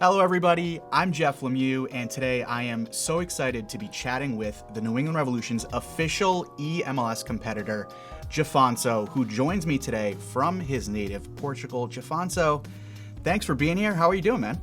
Hello, everybody. I'm Jeff Lemieux, and today I am so excited to be chatting with the New England Revolution's official eMLS competitor, Jafonso, who joins me today from his native Portugal. Jafonso, thanks for being here. How are you doing, man?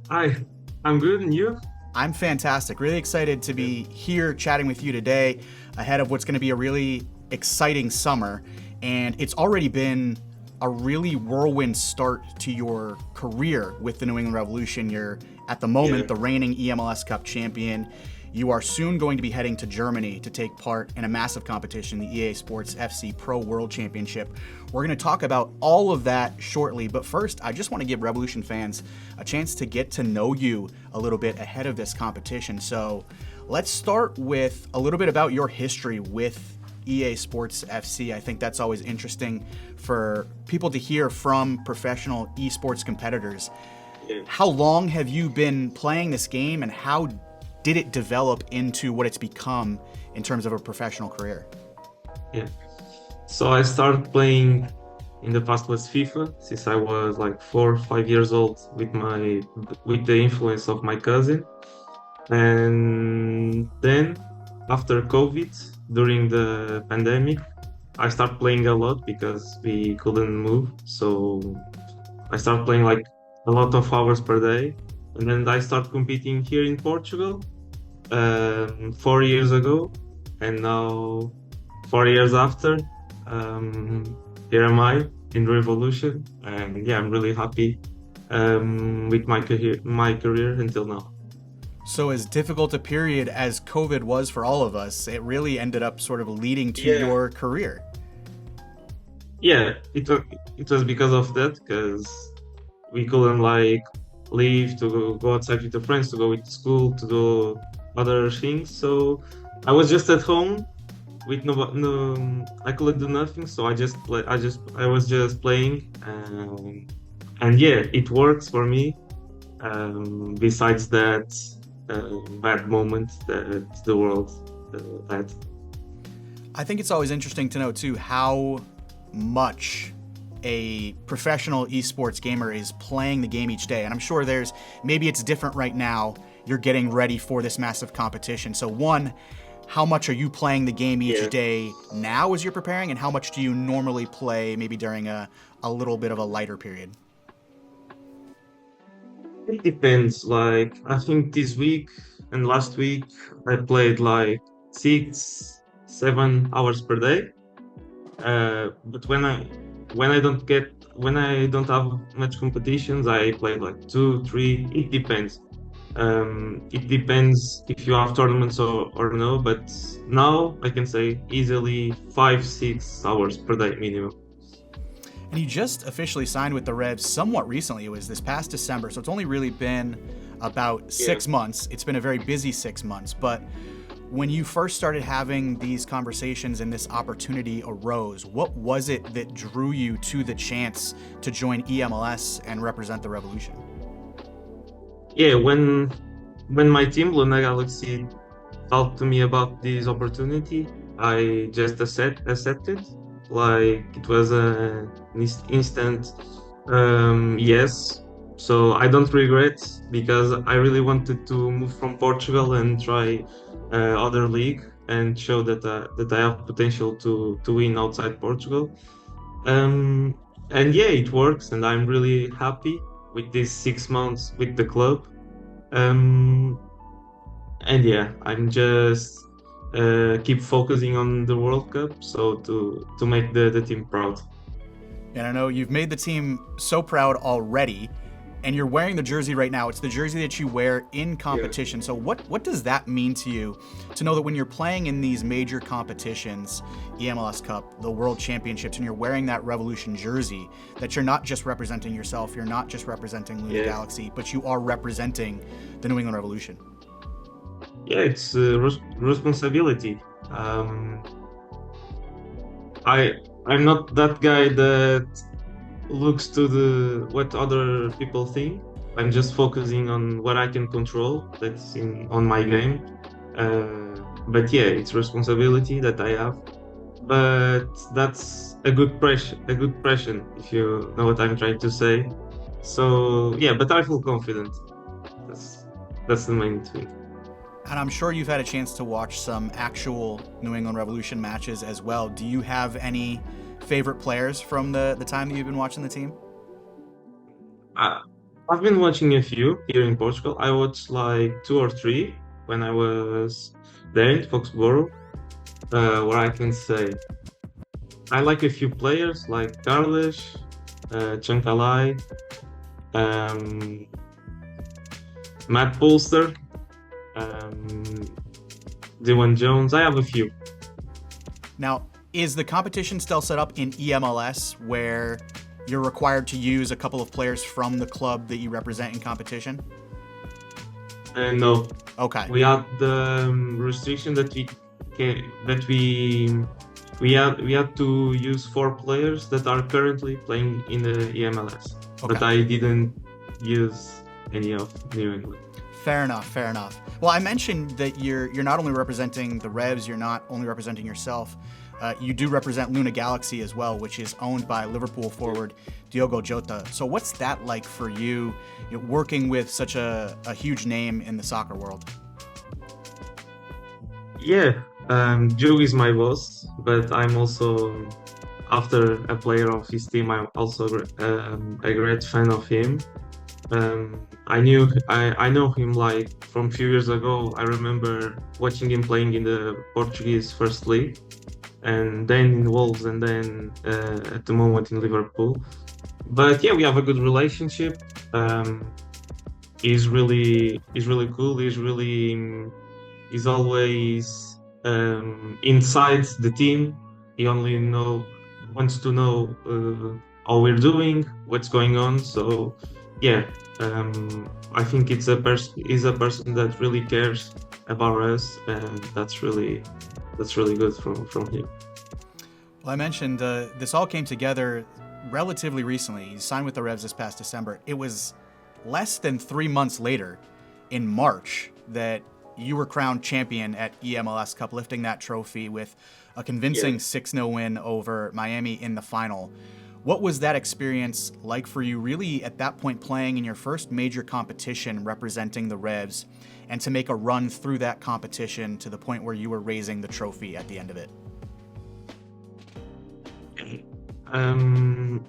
Hi, I'm good, and you? I'm fantastic. Really excited to Yeah. be here chatting with you today ahead of what's going to be a really exciting summer. And it's already been a really whirlwind start to your career with the New England Revolution. You're at the Yeah. moment the reigning eMLS Cup champion. You are soon going to be heading to Germany to take part in a massive competition, the EA Sports FC Pro World Championship. We're going to talk about all of that shortly, but first, I just want to give Revolution fans a chance to get to know you a little bit ahead of this competition. So let's start with a little bit about your history with EA Sports FC. I think that's always interesting for people to hear from professional esports competitors. Yeah. How long have you been playing this game, and how did it develop into what it's become in terms of a professional career? Yeah. So I started playing in the past was FIFA since I was like 4 or 5 years old with the influence of my cousin. And then after COVID, during the pandemic, I started playing a lot because we couldn't move. So I started playing like a lot of hours per day. And then I started competing here in Portugal 4 years ago, and now 4 years after, um, here am I in Revolution, and yeah, I'm really happy with my career until now. So, as difficult a period as COVID was for all of us, it really ended up sort of leading to Yeah, your career. yeah, it was because of that, because we couldn't like leave to go outside with the friends, to go with school, to do other things. So I was just at home with no, I couldn't do nothing, so I was just playing, and yeah, it works for me. Besides that bad moment that the world had. I think it's always interesting to know, too, how much a professional esports gamer is playing the game each day. And I'm sure maybe it's different right now. You're getting ready for this massive competition. So, one, how much are you playing the game each Yeah, day now as you're preparing? And how much do you normally play maybe during a little bit of a lighter period? it depends. Like I think this week and last week I played like 6, 7 hours per day. But when I don't have much competitions, I play like 2, 3. It depends. It depends if you have tournaments or no. But now I can say easily 5, 6 hours per day minimum. And you just officially signed with the Revs somewhat recently. It was this past December, so it's only really been about Yeah. 6 months. It's been a very busy 6 months, but when you first started having these conversations and this opportunity arose, what was it that drew you to the chance to join eMLS and represent the Revolution? Yeah, when my team Luna Galaxy talked to me about this opportunity, I just accepted. Like it was an instant yes. So I don't regret, because I really wanted to move from Portugal and try other league and show that I have potential to win outside Portugal. Um, and yeah, it works, and I'm really happy with these 6 months with the club. Um, and yeah, I'm just keep focusing on the World Cup, so to make the team proud. And I know you've made the team so proud already, and you're wearing the jersey right now. It's the jersey that you wear in Yeah. competition. So what does that mean to you, to know that when you're playing in these major competitions, eMLS Cup, the World Championships, and you're wearing that Revolution jersey, that you're not just representing yourself, you're not just representing Luna Yeah, Galaxy, but you are representing the New England Revolution? yeah, it's responsibility. Um, I I'm not that guy that looks to the what other people think. I'm just focusing on what I can control. That's in on my game. But yeah, it's responsibility that I have. But that's a good pressure, if you know what I'm trying to say. So yeah, but I feel confident. That's that's the main thing. And I'm sure you've had a chance to watch some actual New England Revolution matches as well. Do you have any favorite players from the time that you've been watching the team? I, I've been watching a few here in Portugal. I watched like two or three when I was there in Foxborough. What I can say, I like a few players like Carlos, Chancalay, um, Matt Polster, um, Dylan Jones. I have a few. Now, is the competition still set up in eMLS where you're required to use a couple of players from the club that you represent in competition? No, Okay. we had the restriction that we had to use four players that are currently playing in the eMLS, but Okay. I didn't use any of New England. Fair enough. Fair enough. Well, I mentioned that you're not only representing the Revs, you're not only representing yourself. You do represent Luna Galaxy as well, which is owned by Liverpool forward Diogo Jota. So, what's that like for you, working with such a huge name in the soccer world? Yeah, Joe is my boss, but I'm also, after a player of his team, I'm also a great fan of him. I know him like from few years ago. I remember watching him playing in the Portuguese First League, and then in Wolves, and then at the moment in Liverpool. But yeah, we have a good relationship. Um, he's really cool. He's always inside the team. He only wants to know how we're doing, what's going on. So yeah, I think he's a person that really cares about us, and that's really good from him. Well, I mentioned this all came together relatively recently. He signed with the Revs this past December. It was less than 3 months later, in March, that you were crowned champion at eMLS Cup, lifting that trophy with a convincing Yeah. 6-0 win over Miami in the final. What was that experience like for you, really, at that point, playing in your first major competition representing the Revs, and to make a run through that competition to the point where you were raising the trophy at the end of it? Um,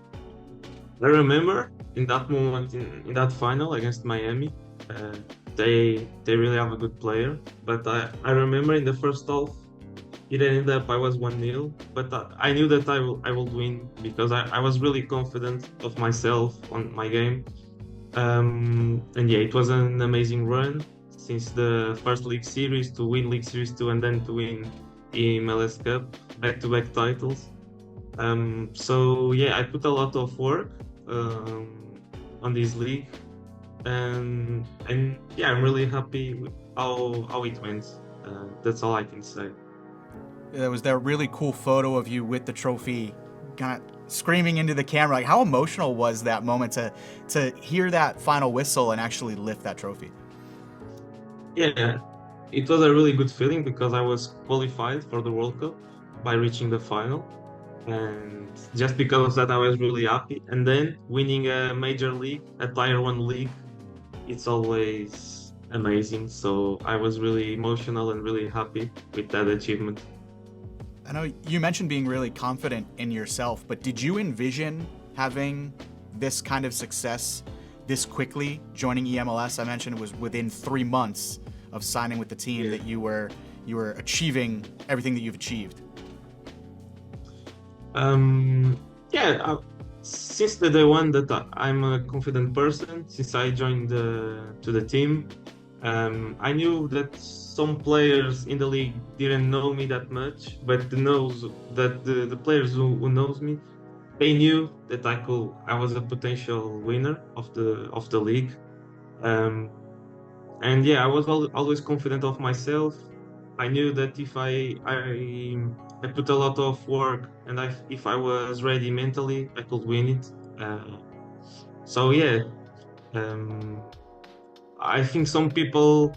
I remember in that moment in that final against Miami, uh, they really have a good player. But I remember in the first half, it ended up I was 1-0, but I knew that I will win because I was really confident of myself on my game. And yeah, it was an amazing run since the first League Series to win League Series 2 and then to win the MLS Cup, back-to-back titles. So yeah, I put a lot of work on this league, and yeah, I'm really happy with how it went. That's all I can say. There was that really cool photo of you with the trophy, kind of screaming into the camera. Like, how emotional was that moment to hear that final whistle and actually lift that trophy? Yeah, it was a really good feeling because I was qualified for the World Cup by reaching the final, and just because of that, I was really happy. And then winning a major league, a Tier 1 league, it's always amazing. So I was really emotional and really happy with that achievement. I know you mentioned being really confident in yourself, but did you envision having this kind of success this quickly joining eMLS? I mentioned it was within 3 months of signing with the team Yeah. that you were achieving everything that you've achieved. Um, yeah, since the day one that I'm a confident person, since I joined to the team, I knew that some players in the league didn't know me that much, but the players who knows me, they knew that I was a potential winner of the league. Um, and yeah, I was always confident of myself. I knew that if I put a lot of work and if I was ready mentally, I could win it. So yeah, um, I think some people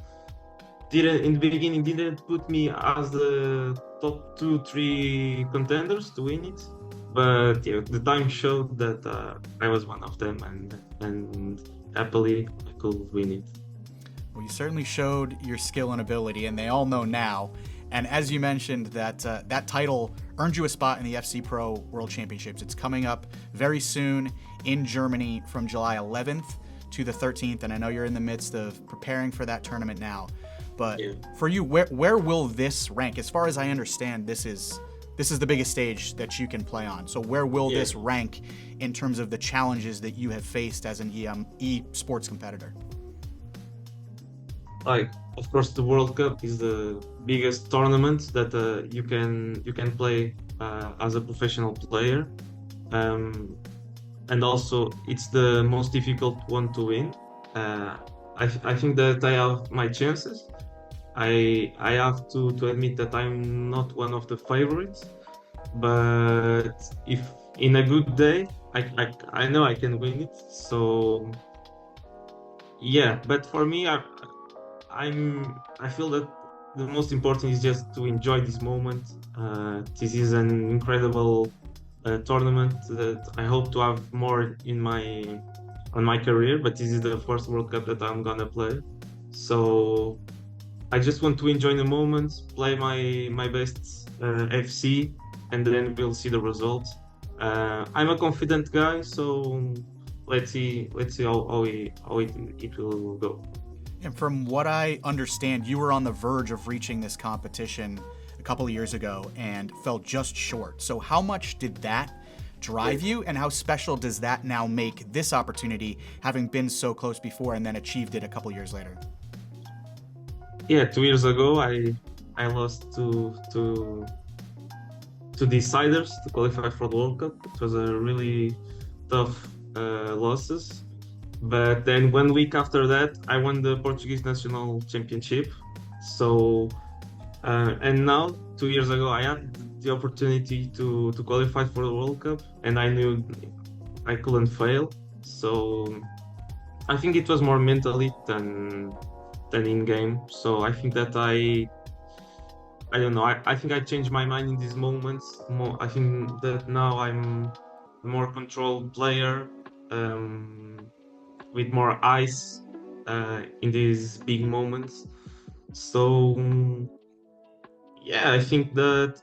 didn't in the beginning didn't put me as the top two, three contenders to win it, But yeah, the time showed that I was one of them, and happily I could win it. Well, you certainly showed your skill and ability, and they all know now. And as you mentioned, that title earned you a spot in the FC Pro World Championships. It's coming up very soon in Germany from July 11th to the 13th, and I know you're in the midst of preparing for that tournament now. But Yeah. for you, where will this rank? As far as I understand, this is the biggest stage that you can play on. So where will Yeah. this rank in terms of the challenges that you have faced as an e-sports competitor? Like, of course, the World Cup is the biggest tournament that you can play as a professional player, um, and also it's the most difficult one to win. I think that I have my chances. I have to admit that I'm not one of the favorites, but if in a good day, I know I can win it. So yeah, but for me, I feel that the most important is just to enjoy this moment. This is an incredible tournament that I hope to have more in my on my career, but this is the first World Cup that I'm gonna play. So I just want to enjoy the moment, play my best FC, and then we'll see the results. I'm a confident guy, so let's see how it will go. And from what I understand, you were on the verge of reaching this competition a couple of years ago and fell just short. So how much did that drive you, and how special does that now make this opportunity, having been so close before and then achieved it a couple years later? Yeah, 2 years ago I lost to deciders to qualify for the World Cup. It was a really tough losses. But then 1 week after that, I won the Portuguese national championship. So and now 2 years ago, I had the opportunity to qualify for the World Cup, and I knew I couldn't fail. So I think it was more mentally than in game. So I think that I don't know. I think I changed my mind in these moments. I think that now I'm a more controlled player, with more eyes in these big moments. So yeah, I think that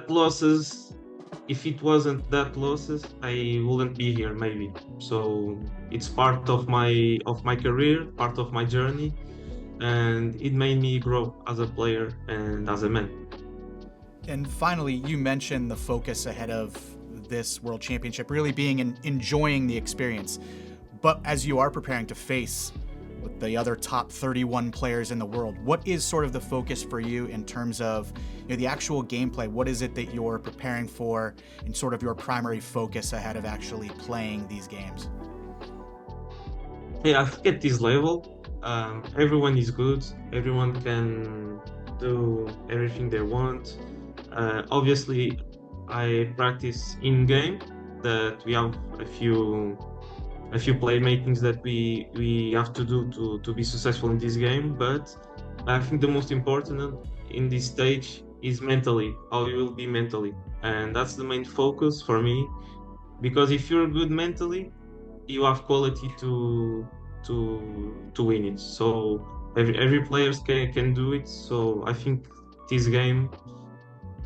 losses. If it wasn't that losses, I wouldn't be here maybe. So it's part of my career, part of my journey, and it made me grow as a player and as a man. And finally, you mentioned the focus ahead of this World Championship really being enjoying the experience. But as you are preparing to face with the other top 31 players in the world, what is sort of the focus for you in terms of the actual gameplay? What is it that you're preparing for and sort of your primary focus ahead of actually playing these games? Yeah, I think at this level, everyone is good. Everyone can do everything they want. Obviously, I practice in game that we have a few playmakings that we have to do to be successful in this game. But I think the most important in this stage is mentally, how you will be mentally, and that's the main focus for me. Because if you're good mentally, you have quality to win it. So every player can do it. So I think this game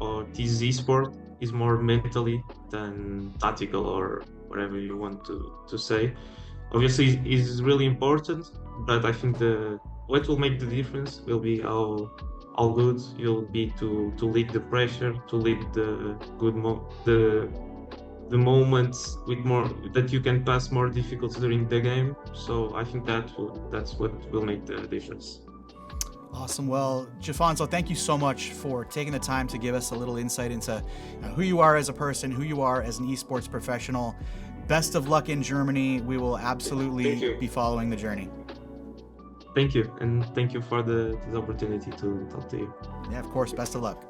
or this esport is more mentally than tactical or whatever you want to say. Obviously, is really important, but I think what will make the difference will be how good you'll be to lead the pressure, to lead the good the moments with more that you can pass more difficult during the game. So I think that's what will make the difference. Awesome. Well, Jafonso, thank you so much for taking the time to give us a little insight into who you are as a person, who you are as an esports professional. Best of luck in Germany. We will absolutely be following the journey. Thank you, and thank you for this opportunity to talk to you. Yeah, of course. Best of luck.